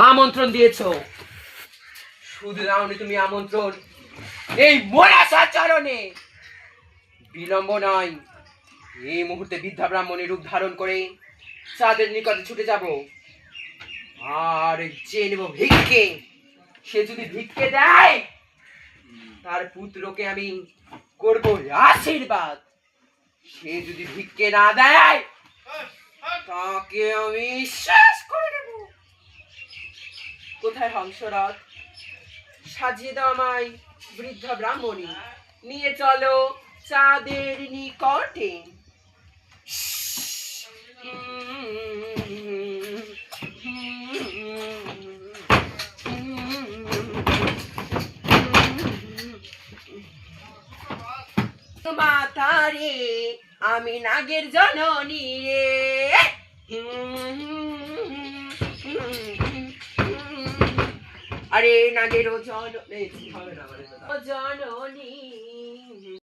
আমন্ত্রণ দিয়েছ, শুধু দাওনি তুমি আমন্ত্রণ, এই মরাশা চরণে বিলম্ব নয়, এই মুহূর্তে বৃদ্ধা ব্রাহ্মণের রূপ ধারণ করে চাঁদের নিকটে ছুটে যাব, আর যে নেব ভিক্ষে, সে যদি ভিক্ষে দেয় তার পুত্রকে আমি করব আশীর্বাদ, সে যদি ভিক্ষে না দেয় তাকে আমি শেষ করে দেব। কোথায় হংসরথ? সাজিয়ে দাও আমায় বৃদ্ধা ব্রাহ্মণী, নিয়ে চলো চাঁদের নিকটে। মাতারে আমি নাগের জননী রে, আরে নাগের জননী